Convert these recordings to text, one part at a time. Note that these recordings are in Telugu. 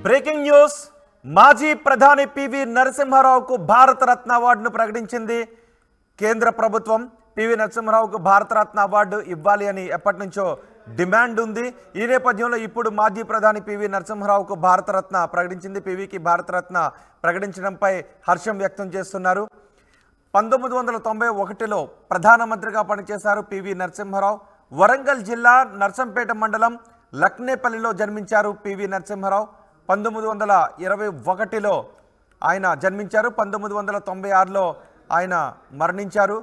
బ్రేకింగ్ న్యూస్ మాజీ ప్రధాని పివి నరసింహారావుకు భారతరత్న అవార్డును ప్రకటించింది కేంద్ర ప్రభుత్వం. పివి నరసింహారావుకు భారతరత్న అవార్డు ఇవ్వాలి అని ఎప్పటి నుంచో డిమాండ్ ఉంది. ఈ నేపథ్యంలో ఇప్పుడు మాజీ ప్రధాని పివి నరసింహారావుకు భారతరత్న ప్రకటించింది. పివికి భారతరత్న ప్రకటించడంపై హర్షం వ్యక్తం చేస్తున్నారు. 1991లో ప్రధానమంత్రిగా పనిచేశారు పివి నరసింహారావు. వరంగల్ జిల్లా నర్సంపేట మండలం లక్నేపల్లిలో జన్మించారు పివి నరసింహారావు. 1921లో ఆయన జన్మించారు. 1996లో ఆయన మరణించారు.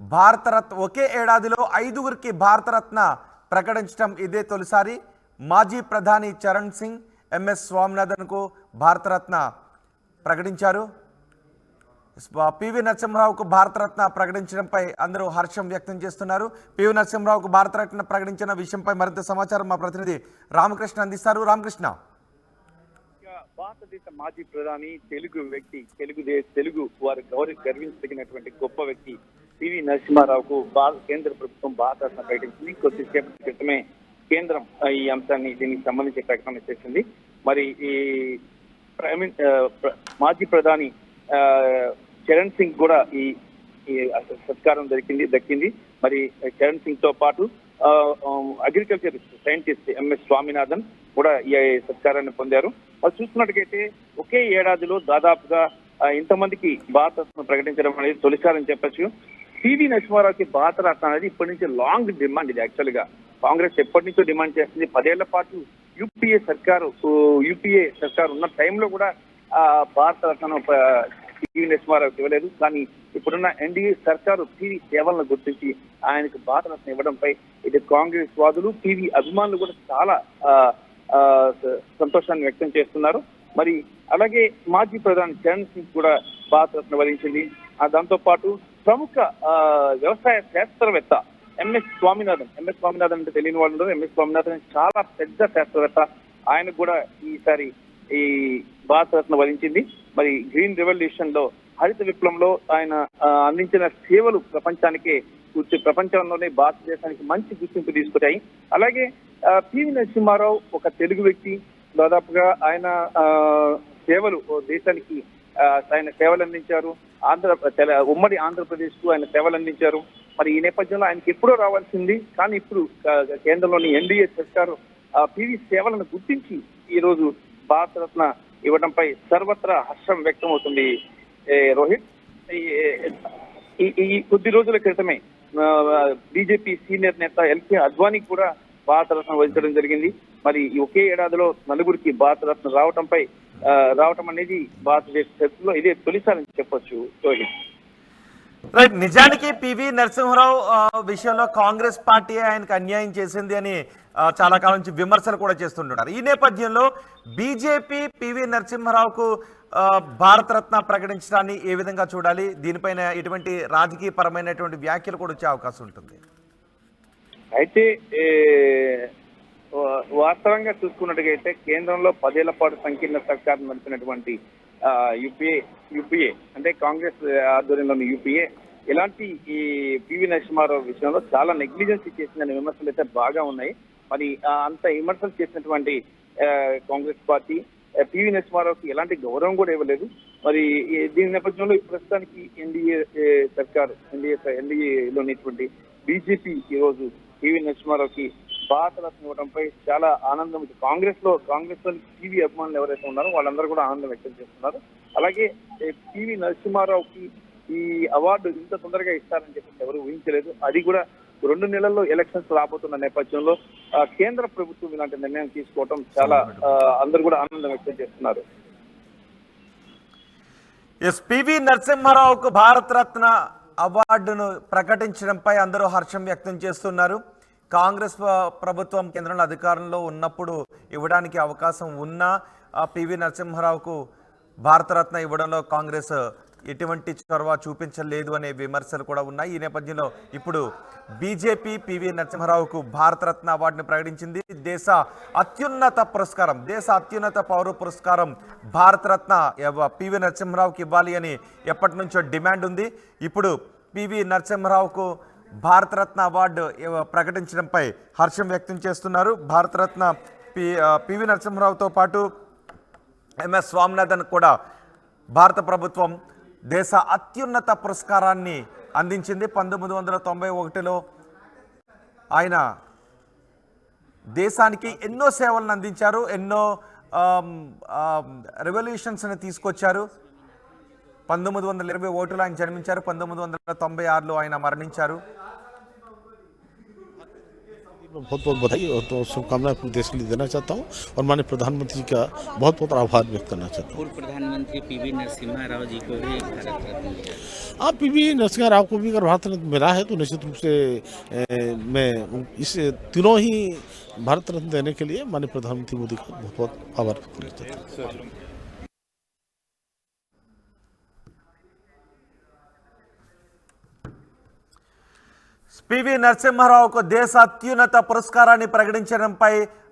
భారతరత్న ఒకే ఏడాదిలో 5గురికి భారతరత్న ప్రకటించడం ఇదే తొలిసారి. మాజీ ప్రధాని చరణ్ సింగ్, ఎంఎస్ స్వామినాథన్కు భారతరత్న ప్రకటించారు. పివి నరసింహారావుకు భారతరత్న ప్రకటించడంపై అందరూ హర్షం వ్యక్తం చేస్తున్నారు. పివి నరసింహారావుకు భారతరత్న ప్రకటించిన విషయంపై మరింత సమాచారం మా ప్రతినిధి రామకృష్ణ అందిస్తారు. రామకృష్ణ, భారతదేశ మాజీ ప్రధాని, తెలుగు వ్యక్తి, తెలుగు వారు గర్వించదగినటువంటి గొప్ప వ్యక్తి పివి నరసింహారావుకు కేంద్ర ప్రభుత్వం భారతరత్న ప్రకటించింది. కొద్దిసేపటి క్రితమే కేంద్రం ఈ అంశాన్ని దీనికి సంబంధించి ప్రకటన చేసింది. మరి ఈ మాజీ ప్రధాని చరణ్ సింగ్ కూడా ఈ సత్కారం దక్కింది. మరి చరణ్ సింగ్ తో పాటు అగ్రికల్చర్ సైంటిస్ట్ ఎంఎస్ స్వామినాథన్ కూడా ఈ సత్కారాన్ని పొందారు. మరి చూస్తున్నట్టుగైతే ఒకే ఏడాదిలో దాదాపుగా ఇంతమందికి భారతరత్న ప్రకటించడం అనేది తొలిసారని చెప్పొచ్చు. పివి నరసింహారావుకి భారతరత్న అనేది ఇప్పటి నుంచి లాంగ్ డిమాండ్. ఇది యాక్చువల్ గా కాంగ్రెస్ ఎప్పటి నుంచో డిమాండ్ చేస్తుంది. 10 ఏళ్ల పాటు యూపీఏ సర్కారు ఉన్న టైంలో కూడా భారతరత్న పివి నరసింహారావుకి ఇవ్వలేదు. కానీ ఇప్పుడున్న ఎన్డీఏ సర్కారు పివి సేవలను గుర్తించి ఆయనకు భారతరత్న ఇవ్వడంపై ఇది కాంగ్రెస్ వాదులు, పివి అభిమానులు కూడా చాలా సంతోషాన్ని వ్యక్తం చేస్తున్నారు. మరి అలాగే మాజీ ప్రధాని చరణ్ సింగ్ కూడా భారతరత్న వరించింది. దాంతో పాటు ప్రముఖ వ్యవసాయ శాస్త్రవేత్త ఎంఎస్ స్వామినాథన్ అంటే తెలియని వాళ్ళు ఉన్నారు. ఎంఎస్ స్వామినాథన్ చాలా పెద్ద శాస్త్రవేత్త. ఆయనకు కూడా ఈసారి ఈ భారతరత్న వరించింది. మరి గ్రీన్ రెవల్యూషన్ లో, హరిత విప్లవంలో ఆయన అందించిన సేవలు ప్రపంచంలోనే భారతదేశానికి మంచి గుర్తింపు తీసుకొచ్చాయి. అలాగే పివి నరసింహారావు ఒక తెలుగు వ్యక్తి. దాదాపుగా ఆయన సేవలు దేశానికి ఆయన సేవలు అందించారు. ఉమ్మడి ఆంధ్రప్రదేశ్ కు ఆయన సేవలు అందించారు. మరి ఈ నేపథ్యంలో ఆయనకి ఎప్పుడో రావాల్సింది, కానీ ఇప్పుడు కేంద్రంలోని ఎన్డీఏ సర్కారు పివి సేవలను గుర్తించి ఈ రోజు భారతరత్న ఇవ్వడంపై సర్వత్రా హర్షం వ్యక్తం అవుతుంది. రోహిత్, ఈ కొద్ది రోజుల క్రితమే బీజేపీ సీనియర్ నేత ఎల్కే అద్వానీ కూడా భారతరత్న వహించడం జరిగింది. మరి ఒకే ఏడాదిలో 4గురికి భారతరత్న రావటం అనేది భారతదేశ చరిత్రలో ఇదే తొలిసారని చెప్పొచ్చు. రైట్, నిజానికి పివి నరసింహారావు విషయంలో కాంగ్రెస్ పార్టీ ఆయనకు అన్యాయం చేసింది అని చాలా కాలం నుంచి విమర్శలు కూడా చేస్తుంటున్నారు. ఈ నేపథ్యంలో బీజేపీ పివి నరసింహారావుకు భారతరత్న ప్రకటించడాన్ని ఏ విధంగా చూడాలి? దీనిపైన ఎటువంటి రాజకీయ పరమైనటువంటి వ్యాఖ్యలు కూడా వచ్చే అవకాశం ఉంటుంది. అయితే వాస్తవంగా చూసుకున్నట్టుగైతే కేంద్రంలో 10 ఏళ్ల పాటు సంకీర్ణ సర్కారు నడిపినటువంటి యూపీఏ అంటే కాంగ్రెస్ ఆధ్వర్యంలోని యూపీఏ ఇలాంటి ఈ పివి నరసింహారావు విషయంలో చాలా నెగ్లిజెన్సీ చేసిందనే విమర్శలు అయితే బాగా ఉన్నాయి. మరి అంత విమర్శలు చేసినటువంటి కాంగ్రెస్ పార్టీ పివి నరసింహారావుకి ఎలాంటి గౌరవం కూడా ఇవ్వలేదు. మరి దీని నేపథ్యంలో ప్రస్తుతానికి ఎన్డీఏలోనేటువంటి బీజేపీ ఈ రోజు పివి నరసింహారావుకి భారతరత్న ఇవ్వడంపై చాలా ఆనందం. కాంగ్రెస్ లోని పివి అభిమానులు ఎవరైతే ఉన్నారో వాళ్ళందరూ కూడా ఆనందం వ్యక్తం చేస్తున్నారు. అలాగే పివి నరసింహారావుకి ఈ అవార్డు ఇంత తొందరగా ఇస్తారని చెప్పి ఎవరు ఊహించలేదు. అది కూడా 2 నెలల్లో ఎలక్షన్స్ రాబోతున్న నేపథ్యంలో కేంద్ర ప్రభుత్వం ఇలాంటి నిర్ణయం తీసుకోవడం చాలా అందరూ కూడా ఆనందం వ్యక్తం చేస్తున్నారు. పివి నరసింహారావుకు భారతరత్న అవార్డును ప్రకటించడంపై అందరూ హర్షం వ్యక్తం చేస్తున్నారు. కాంగ్రెస్ ప్రభుత్వం కేంద్రంలో అధికారంలో ఉన్నప్పుడు ఇవ్వడానికి అవకాశం ఉన్నా పివి నరసింహారావుకు భారతరత్న ఇవ్వడంలో కాంగ్రెస్ ఎటువంటి చొరవ చూపించలేదు అనే విమర్శలు కూడా ఉన్నాయి. ఈ నేపథ్యంలో ఇప్పుడు బీజేపీ పివి నరసింహారావుకు భారతరత్న అవార్డును ప్రకటించింది. దేశ అత్యున్నత పౌర పురస్కారం భారతరత్న పివి నరసింహారావుకి ఇవ్వాలి అని ఎప్పటి నుంచో డిమాండ్ ఉంది. ఇప్పుడు పివి నరసింహారావుకు భారతరత్న అవార్డు ప్రకటించడంపై హర్షం వ్యక్తం చేస్తున్నారు. భారతరత్న పివి నరసింహారావుతో పాటు ఎంఎస్ స్వామినాథన్ కూడా భారత ప్రభుత్వం దేశ అత్యున్నత పురస్కారాన్ని అందించింది. 1991లో ఆయన దేశానికి ఎన్నో సేవలను అందించారు, ఎన్నో రెవల్యూషన్స్ని తీసుకొచ్చారు. 1920 ఓటులో ఆయన జన్మించారు, 1996లో ఆయన మరణించారు. बहुत बहुत बधाई और तो शुभकामनाएं पूरे देश के लिए देना चाहता हूँ और माननीय प्रधानमंत्री का बहुत बहुत आभार व्यक्त करना चाहता हूँ। पूर्व प्रधानमंत्री पीवी नरसिम्हा राव जी को भी भारत रत्न मिला। आप पीवी नरसिम्हा राव को भी अगर भारत रत्न मिला है तो निश्चित रूप से मैं इस तीनों ही भारत रत्न देने के लिए माननीय प्रधानमंत्री मोदी का बहुत बहुत आभार व्यक्त करना चाहता हूँ। పివి నరసింహారావుకు దేశ అత్యున్నత పురస్కారాన్ని ప్రకటించడంపై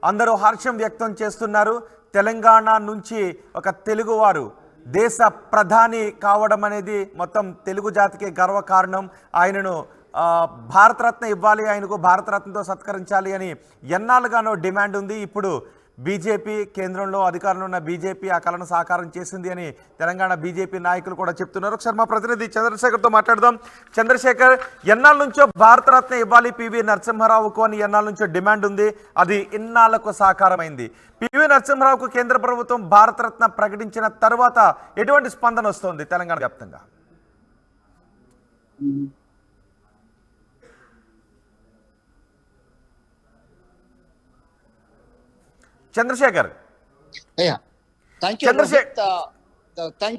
అందరూ హర్షం వ్యక్తం చేస్తున్నారు. తెలంగాణ నుంచి ఒక తెలుగువారు దేశ ప్రధాని కావడం అనేది మొత్తం తెలుగు జాతికి గర్వకారణం. ఆయనను భారతరత్న ఇవ్వాలి, ఆయనకు భారతరత్నతో సత్కరించాలి అని ఎన్నాళ్ళుగానో డిమాండ్ ఉంది. ఇప్పుడు బీజేపీ కేంద్రంలో అధికారంలో ఉన్న బీజేపీ ఆ కళను సాకారం చేసింది అని తెలంగాణ బీజేపీ నాయకులు కూడా చెప్తున్నారు. ఒకసారి మా ప్రతినిధి చంద్రశేఖర్తో మాట్లాడదాం. చంద్రశేఖర్, ఎన్నాళ్ళ నుంచో భారతరత్న ఇవ్వాలి పివి నరసింహారావుకు అని ఎన్నాళ్ళ నుంచో డిమాండ్ ఉంది, అది ఇన్నాళ్లకు సాకారమైంది. పివి నరసింహారావుకు కేంద్ర ప్రభుత్వం భారతరత్న ప్రకటించిన తర్వాత ఎటువంటి స్పందన వస్తుంది తెలంగాణ వ్యాప్తంగా? చంద్రశేఖర్. Thank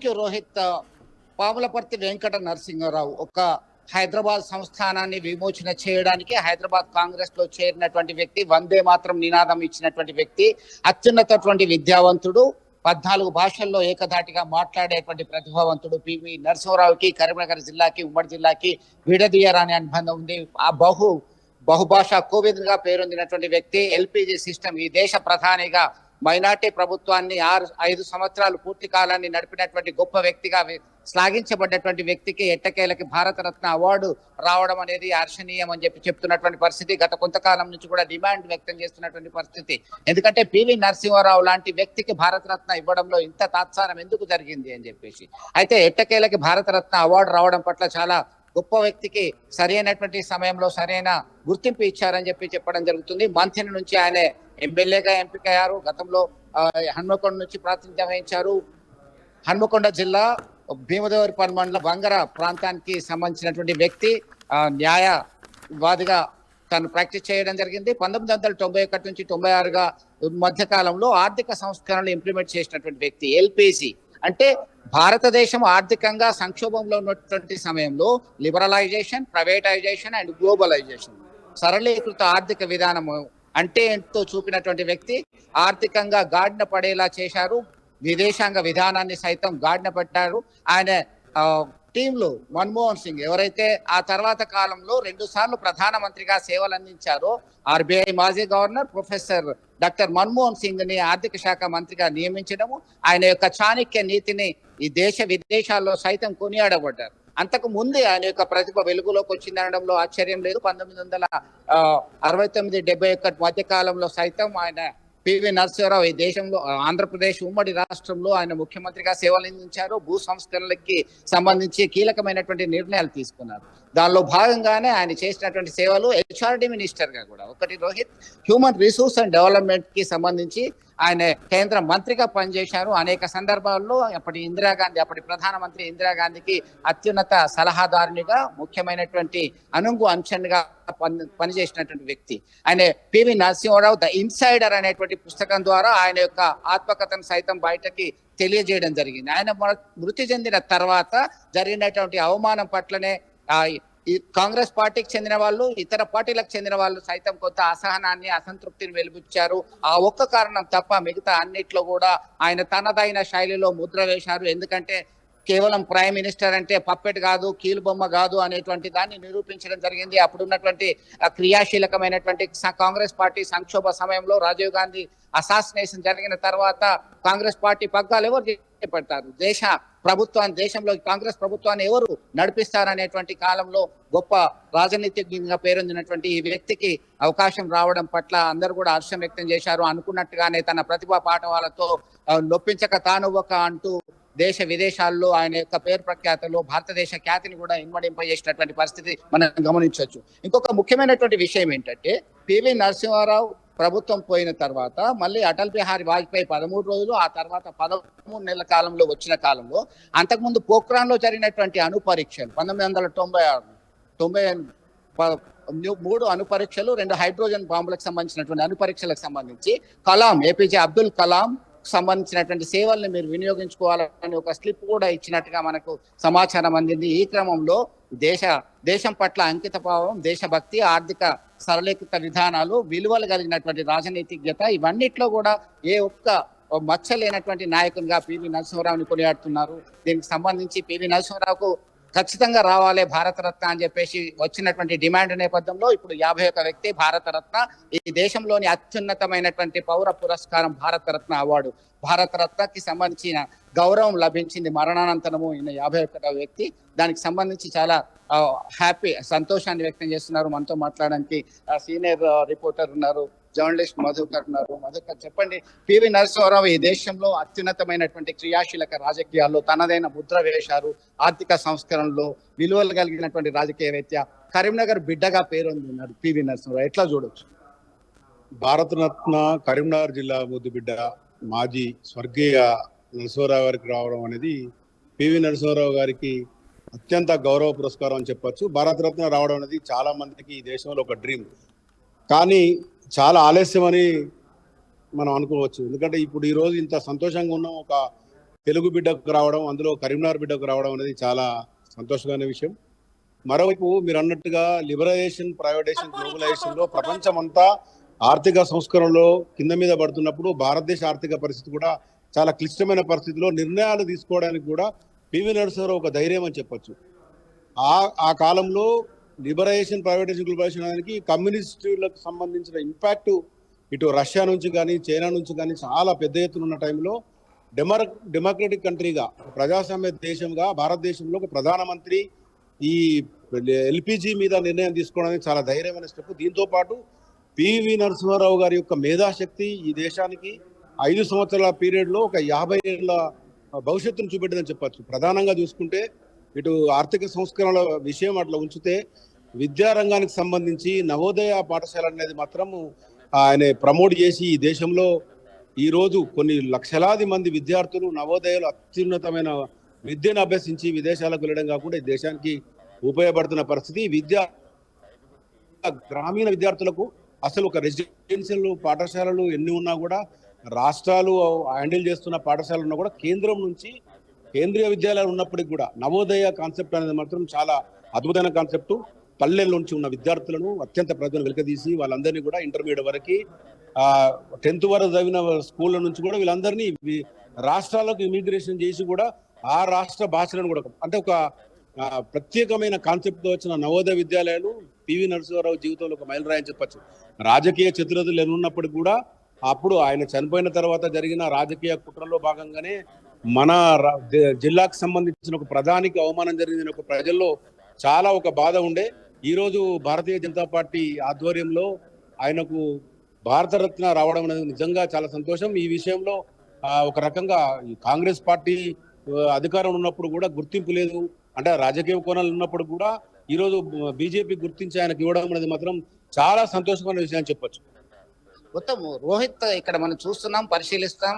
you Rohit. పాములపర్తి వెంకట నరసింహారావు ఒక హైదరాబాద్ సంస్థానాన్ని విమోచన చేయడానికి హైదరాబాద్ కాంగ్రెస్ లో చేరినటువంటి వ్యక్తి, వందే మాత్రం నినాదం ఇచ్చినటువంటి వ్యక్తి, అత్యున్నతటువంటి విద్యావంతుడు, 14 భాషల్లో ఏకధాటిగా మాట్లాడేటువంటి ప్రతిభావంతుడు. పివి నరసింహారావుకి కరీంనగర్ జిల్లాకి, ఉమ్మడి జిల్లాకి విడదీయరాని అనుబంధం ఉంది. ఆ బహుభాషా కోవింద్గా పేరొందినటువంటి వ్యక్తి. ఎల్పిజి సిస్టమ్, ఈ దేశ ప్రధానిగా మైనార్టీ ప్రభుత్వాన్ని 5 సంవత్సరాలు పూర్తి కాలాన్ని నడిపినటువంటి గొప్ప వ్యక్తిగా శ్లాఘించబడ్డటువంటి వ్యక్తికి ఎట్టకేలకి భారతరత్న అవార్డు రావడం అనేది హర్షణీయం అని చెప్తున్నటువంటి పరిస్థితి. గత కొంతకాలం నుంచి కూడా డిమాండ్ వ్యక్తం చేస్తున్నటువంటి పరిస్థితి. ఎందుకంటే పివి నరసింహారావు లాంటి వ్యక్తికి భారతరత్న ఇవ్వడంలో ఇంత తాత్సారం ఎందుకు జరిగింది అని చెప్పేసి. అయితే ఎట్టకేలకి భారతరత్న అవార్డు రావడం పట్ల చాలా గొప్ప వ్యక్తికి సరైనటువంటి సమయంలో సరైన గుర్తింపు ఇచ్చారని చెప్పడం జరుగుతుంది. మంథని నుంచి ఆయన ఎమ్మెల్యేగా ఎంపికయ్యారు. గతంలో హన్మకొండ నుంచి ప్రాతినిధ్యం వహించారు. హన్మకొండ జిల్లా భీమదేవరపల్లి మండలం వంగర ప్రాంతానికి సంబంధించినటువంటి వ్యక్తి. న్యాయవాదిగా తను ప్రాక్టీస్ చేయడం జరిగింది. 1991 నుంచి 96గా మధ్య కాలంలో ఆర్థిక సంస్కరణలు ఇంప్లిమెంట్ చేసినటువంటి వ్యక్తి. ఎల్పిసి అంటే భారతదేశం ఆర్థికంగా సంక్షోభంలో ఉన్నటువంటి సమయంలో లిబరలైజేషన్, ప్రైవేటైజేషన్ అండ్ గ్లోబలైజేషన్, సరళీకృత ఆర్థిక విధానము అంటే ఏంటో చూపినటువంటి వ్యక్తి. ఆర్థికంగా గాడిన పడేలా చేశారు. విదేశాంగ విధానాన్ని సైతం గాడిన పెట్టారు. ఆయన టీంలో మన్మోహన్ సింగ్ ఎవరైతే ఆ తర్వాత కాలంలో 2 సార్లు ప్రధానమంత్రిగా సేవలు అందించారో, ఆర్బీఐ మాజీ governor professor doctor Manmohan Singh ని ఆర్థిక శాఖ మంత్రిగా నియమించడము, ఆయన యొక్క చాణక్య నీతిని ఈ దేశ విదేశాల్లో సైతం కొనియాడబడ్డారు. అంతకు ముందే ఆయన యొక్క ప్రతిభ వెలుగులోకి వచ్చిందనడంలో ఆశ్చర్యం లేదు. 1969-71 మధ్య కాలంలో సైతం ఆయన పివి నరసింహారావు ఈ దేశంలో ఆంధ్రప్రదేశ్ ఉమ్మడి రాష్ట్రంలో ఆయన ముఖ్యమంత్రిగా సేవలు అందించారు. భూ సంస్కరణలకి సంబంధించి కీలకమైనటువంటి నిర్ణయాలు తీసుకున్నారు. దానిలో భాగంగానే ఆయన చేసినటువంటి సేవలు హెచ్ఆర్డి మినిస్టర్ గా కూడా ఒకటి Rohit, human resource and development కి సంబంధించి ఆయన కేంద్ర మంత్రిగా పనిచేశారు. అనేక సందర్భాల్లో అప్పటి ప్రధానమంత్రి ఇందిరాగాంధీకి అత్యున్నత సలహాదారునిగా, ముఖ్యమైనటువంటి అనుంగు అంశంగా పనిచేసినటువంటి వ్యక్తి. ఆయన పివి నరసింహారావు ద ఇన్సైడర్ అనేటువంటి పుస్తకం ద్వారా ఆయన యొక్క ఆత్మకథను సైతం బయటకి తెలియజేయడం జరిగింది. ఆయన మృతి చెందిన తర్వాత జరిగినటువంటి అవమానం పట్లనే ఈ కాంగ్రెస్ పార్టీకి చెందిన వాళ్ళు, ఇతర పార్టీలకు చెందిన వాళ్ళు సైతం కొంత అసహనాన్ని, అసంతృప్తిని వెలిబుచ్చారు. ఆ ఒక్క కారణం తప్ప మిగతా అన్నిట్లో కూడా ఆయన తనదైన శైలిలో ముద్ర వేశారు. ఎందుకంటే కేవలం ప్రైమ్ మినిస్టర్ అంటే పప్పెట్ కాదు, కీలుబొమ్మ కాదు అనేటువంటి దాన్ని నిరూపించడం జరిగింది. అప్పుడున్నటువంటి క్రియాశీలకమైనటువంటి కాంగ్రెస్ పార్టీ సంక్షోభ సమయంలో రాజీవ్ గాంధీ అసాసినేషన్ జరిగిన తర్వాత కాంగ్రెస్ పార్టీ పగ్గాలు ఎవరు చేపడతారు? దేశ ప్రభుత్వాన్ని, దేశంలో కాంగ్రెస్ ప్రభుత్వాన్ని ఎవరు నడిపిస్తారనేటువంటి కాలంలో గొప్ప రాజనీతిజ్ఞంగా పేరొందినటువంటి ఈ వ్యక్తికి అవకాశం రావడం పట్ల అందరూ కూడా హర్షం వ్యక్తం చేశారు. అనుకున్నట్టుగానే తన ప్రతిభా పాఠవాలతో నొప్పించక తానువ్వక అంటూ దేశ విదేశాల్లో ఆయన యొక్క పేరు ప్రఖ్యాతలు, భారతదేశ ఖ్యాతిని కూడా ఇన్మడింపజేసినటువంటి పరిస్థితి మనం గమనించవచ్చు. ఇంకొక ముఖ్యమైనటువంటి విషయం ఏంటంటే, పివి నరసింహారావు ప్రభుత్వం పోయిన తర్వాత మళ్ళీ అటల్ బిహారీ వాజ్పేయి 13 రోజులు, ఆ తర్వాత 13 నెలల కాలంలో వచ్చిన కాలంలో అంతకుముందు పోఖ్రాన్ లో జరిగినటువంటి అణు పరీక్షలు 1993 అణు పరీక్షలు, 2 హైడ్రోజన్ బాంబులకు సంబంధించినటువంటి అణు పరీక్షలకు సంబంధించి కలాం, ఏపీజే అబ్దుల్ కలాం సంబంధించినటువంటి సేవల్ని మీరు వినియోగించుకోవాలని ఒక స్లిప్ కూడా ఇచ్చినట్టుగా మనకు సమాచారం అందింది. ఈ క్రమంలో దేశం పట్ల అంకిత భావం, దేశభక్తి, ఆర్థిక సరళీకృత విధానాలు, విలువలు కలిగినటువంటి రాజనీతిజ్ఞత, ఇవన్నిట్లో కూడా ఏ ఒక్క మచ్చ లేనటువంటి నాయకునిగా పివి నరసింహారావుని కొనియాడుతున్నారు. దీనికి సంబంధించి పివి నరసింహారావుకు ఖచ్చితంగా రావాలి భారతరత్న అని చెప్పేసి వచ్చినటువంటి డిమాండ్ నేపథ్యంలో ఇప్పుడు 51 వ్యక్తి భారతరత్న, ఈ దేశంలోని అత్యున్నతమైనటువంటి పౌర పురస్కారం భారతరత్న అవార్డు, భారతరత్నకి సంబంధించిన గౌరవం లభించింది మరణానంతరము. ఈయన 51వ వ్యక్తి. దానికి సంబంధించి చాలా సంతోషాన్ని వ్యక్తం చేస్తున్నారు. మనతో మాట్లాడడానికి సీనియర్ రిపోర్టర్ ఉన్నారు, జర్నలిస్ట్ మధుకర్ ఉన్నారు. మధుకర్, చెప్పండి, పివి నరసింహారావు ఈ దేశంలో అత్యున్నతమైనటువంటి క్రియాశీలక రాజకీయాల్లో తనదైన ముద్ర వేశారు. ఆర్థిక సంస్కరణలో విలువలు కలిగినటువంటి రాజకీయవేత్త, కరీంనగర్ బిడ్డగా పేరొందినారు పివి నరసింహారావు. ఎట్లా చూడొచ్చు? భారతరత్న కరీంనగర్ జిల్లా ముద్దు బిడ్డ మాజీ స్వర్గీయ నరసింహారావు గారికి రావడం అనేది పివి నరసింహారావు గారికి అత్యంత గౌరవ పురస్కారం అని చెప్పొచ్చు. భారతరత్న రావడం అనేది చాలా మందికి ఈ దేశంలో ఒక డ్రీమ్, కానీ చాలా ఆలస్యం అని మనం అనుకోవచ్చు. ఎందుకంటే ఇప్పుడు ఈ రోజు ఇంత సంతోషంగా ఉన్న ఒక తెలుగు బిడ్డకు రావడం, అందులో కరీంనగర్ బిడ్డకు రావడం అనేది చాలా సంతోషకరమైన విషయం. మరోవైపు మీరు అన్నట్టుగా లిబరలైజేషన్, ప్రైవేటైజేషన్, గ్లోబలైజేషన్ లో ప్రపంచం అంతా ఆర్థిక సంస్కరణలో కింద మీద పడుతున్నప్పుడు భారతదేశ ఆర్థిక పరిస్థితి కూడా చాలా క్లిష్టమైన పరిస్థితిలో నిర్ణయాలు తీసుకోవడానికి కూడా పివి నరసింహారావు ఒక ధైర్యం అని చెప్పొచ్చు. ఆ కాలంలో లిబరలైజేషన్, ప్రైవేటైజేషన్, గ్లోబలైజేషన్ అనేది కమ్యూనిస్టులకు సంబంధించిన ఇంపాక్ట్ ఇటు రష్యా నుంచి కానీ చైనా నుంచి కానీ చాలా పెద్ద ఎత్తున ఉన్న టైంలో డెమోక్రటిక్ కంట్రీగా, ప్రజాస్వామ్య దేశంగా భారతదేశంలో ఒక ప్రధానమంత్రి ఈ ఎల్పిజి మీద నిర్ణయం తీసుకోవడానికి చాలా ధైర్యమైన స్టెప్. దీంతో పాటు పివి నరసింహారావు గారి యొక్క మేధాశక్తి ఈ దేశానికి 5 సంవత్సరాల పీరియడ్ లో ఒక 50 ఏళ్ల భవిష్యత్తును చూపెట్టిందని చెప్పచ్చు. ప్రధానంగా చూసుకుంటే ఇటు ఆర్థిక సంస్కరణల విషయం అట్లా ఉంచితే, విద్యారంగానికి సంబంధించి నవోదయ పాఠశాల అనేది మాత్రం ఆయన ప్రమోట్ చేసి ఈ దేశంలో ఈ రోజు కొన్ని లక్షలాది మంది విద్యార్థులు నవోదయలు అత్యున్నతమైన విద్యను అభ్యసించి విదేశాలకు వెళ్ళడం కాకుండా ఈ దేశానికి ఉపయోగపడుతున్న పరిస్థితి. గ్రామీణ విద్యార్థులకు అసలు ఒక రెసిడెన్షియల్ పాఠశాలలు ఎన్ని ఉన్నా కూడా, రాష్ట్రాలు హ్యాండిల్ చేస్తున్న పాఠశాలలు ఉన్నా కూడా, కేంద్రం నుంచి కేంద్రీయ విద్యాలయాలు ఉన్నప్పటికీ కూడా నవోదయ కాన్సెప్ట్ అనేది మాత్రం చాలా అద్భుతమైన కాన్సెప్ట్. పల్లెల నుంచి ఉన్న విద్యార్థులను అత్యంత ప్రజలను వెలికదీసి వాళ్ళందరినీ కూడా ఇంటర్మీడియట్ వరకు 10th వరకు చదివిన స్కూళ్ళ నుంచి కూడా వీళ్ళందరినీ రాష్ట్రాలకు ఇమిగ్రేషన్ చేసి కూడా ఆ రాష్ట్ర భాషలను కూడా, అంటే ఒక ప్రత్యేకమైన కాన్సెప్ట్ తో వచ్చిన నవోదయ విద్యాలయాలు పివి నరసింహారావు జీవితంలో ఒక మైలురాయి అని చెప్పచ్చు. రాజకీయ చతురతలు ఎన్నున్నప్పటికీ కూడా అప్పుడు ఆయన చనిపోయిన తర్వాత జరిగిన రాజకీయ కుట్రలో భాగంగానే మన జిల్లాకు సంబంధించిన ఒక ప్రధానికి అవమానం జరిగిన ఒక ప్రజల్లో చాలా ఒక బాధ ఉండే. ఈ రోజు భారతీయ జనతా పార్టీ ఆధ్వర్యంలో ఆయనకు భారతరత్న రావడం అనేది నిజంగా చాలా సంతోషం. ఈ విషయంలో ఒక రకంగా కాంగ్రెస్ పార్టీ అధికారం ఉన్నప్పుడు కూడా గుర్తింపు లేదు, అంటే రాజకీయ కోణాలు ఉన్నప్పుడు కూడా ఈ రోజు బీజేపీ గుర్తించి ఆయనకు ఇవ్వడం అనేది మాత్రం చాలా సంతోషమైన విషయం అని చెప్పొచ్చు. మొత్తం రోహిత్, ఇక్కడ మనం చూస్తున్నాం, పరిశీలిస్తాం,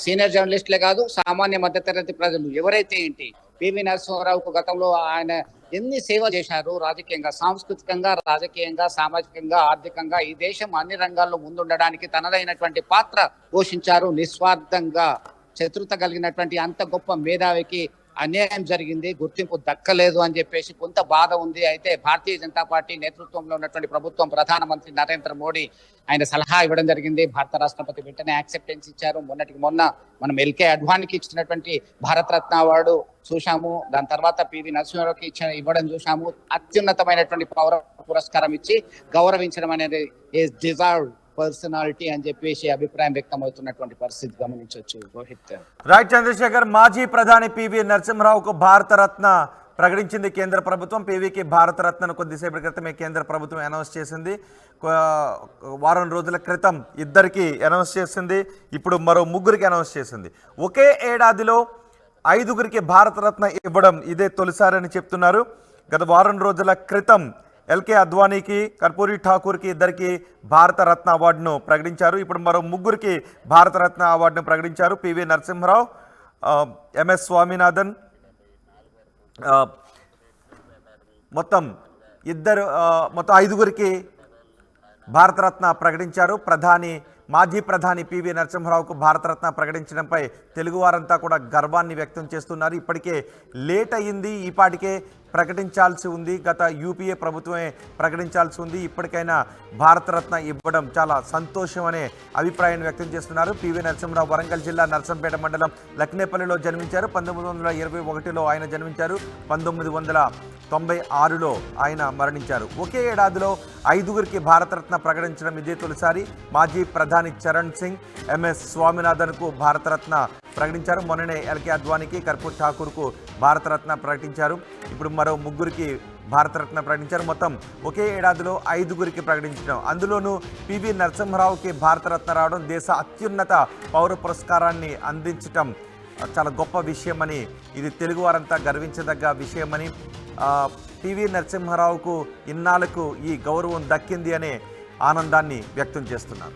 సీనియర్ జర్నలిస్టులే కాదు, సామాన్య మధ్యతరగతి ప్రజలు ఎవరైతే ఏంటి, పివి నరసింహారావుకు గతంలో ఆయన ఎన్ని సేవలు చేశారు, రాజకీయంగా, సాంస్కృతికంగా, రాజకీయంగా, సామాజికంగా, ఆర్థికంగా ఈ దేశం అన్ని రంగాల్లో ముందుండడానికి తనదైనటువంటి పాత్ర పోషించారు. నిస్వార్థంగా చతురత కలిగినటువంటి అంత గొప్ప మేధావికి అన్యాయం జరిగింది, గుర్తింపు దక్కలేదు అని చెప్పేసి కొంత బాధ ఉంది. అయితే భారతీయ జనతా పార్టీ నేతృత్వంలో ఉన్నటువంటి ప్రభుత్వం, ప్రధానమంత్రి నరేంద్ర మోడీ ఆయన సలహా ఇవ్వడం జరిగింది. భారత రాష్ట్రపతి వెంటనే యాక్సెప్టెన్స్ ఇచ్చారు. మొన్నటికి మొన్న మనం ఎల్కే అడ్వాణికి ఇచ్చినటువంటి భారతరత్న అవార్డు చూశాము. దాని తర్వాత పివి నరసింహారావుకి ఇవ్వడం చూశాము. అత్యున్నతమైనటువంటి పౌర పురస్కారం ఇచ్చి గౌరవించడం అనేది డిజర్వ్డ్ పర్సనాలిటీ అని చెప్పేసి అభిప్రాయం వ్యక్తమవుతున్నటువంటి పరిస్థితి గమనించవచ్చు రోహిత్. రైట్ చంద్రశేఖర్, మాజీ ప్రధాని పివి నరసింహారావుకు భారతరత్న ప్రకటించింది కేంద్ర ప్రభుత్వం. పివికి భారతరత్నను కొద్దిసేపటి క్రితమే కేంద్ర ప్రభుత్వం అనౌన్స్ చేసింది. వారం రోజుల క్రితం ఇద్దరికి అనౌన్స్ చేసింది, ఇప్పుడు మరో ముగ్గురికి అనౌన్స్ చేసింది. ఒకే ఏడాదిలో 5గురికి భారతరత్న ఇవ్వడం ఇదే తొలిసారని చెప్తున్నారు. గత వారం రోజుల క్రితం ఎల్కే అద్వానీకి, కర్పూరి ఠాకూర్కి ఇద్దరికి భారతరత్న అవార్డును ప్రకటించారు. ఇప్పుడు మరో ముగ్గురికి భారతరత్న అవార్డును ప్రకటించారు. పివి నరసింహారావు, ఎంఎస్ స్వామినాథన్, మొత్తం 5గురికి భారతరత్న ప్రకటించారు. మాజీ ప్రధాని పివి నరసింహారావుకు భారతరత్న ప్రకటించడంపై తెలుగువారంతా కూడా గర్వాన్ని వ్యక్తం చేస్తున్నారు. ఇప్పటికే లేట్ అయ్యింది, ఈపాటికే ప్రకటించాల్సి ఉంది. గత యూపీఏ ప్రభుత్వమే ప్రకటించాల్సి ఉంది. ఇప్పటికైనా భారతరత్న ఇవ్వడం చాలా సంతోషం అనే అభిప్రాయాన్ని వ్యక్తం చేస్తున్నారు. పివి నరసింహారావు వరంగల్ జిల్లా నర్సంపేట మండలం లక్నేపల్లిలో జన్మించారు. 1921లో ఆయన జన్మించారు. 1996లో ఆయన మరణించారు. ఒకే ఏడాదిలో 5గురికి భారతరత్న ప్రకటించడం ఇదే తొలిసారి. మాజీ ప్రధాని చరణ్ సింగ్, ఎంఎస్ స్వామినాథన్కు భారతరత్న ప్రకటించారు. మొన్ననే ఎల్కే అద్వానీకి, కర్పూర్ ఠాకూర్కు భారతరత్న ప్రకటించారు. ఇప్పుడు మరో ముగ్గురికి భారతరత్న ప్రకటించారు. మొత్తం ఒకే ఏడాదిలో 5గురికి ప్రకటించడం, అందులోనూ పివి నరసింహారావుకి భారతరత్న రావడం దేశ అత్యున్నత పౌర పురస్కారాన్ని అందించటం చాలా గొప్ప విషయమని, ఇది తెలుగువారంతా గర్వించదగ్గ విషయమని, పివి నరసింహారావుకు ఇన్నాళ్లకు ఈ గౌరవం దక్కింది అనే ఆనందాన్ని వ్యక్తం చేస్తున్నారు.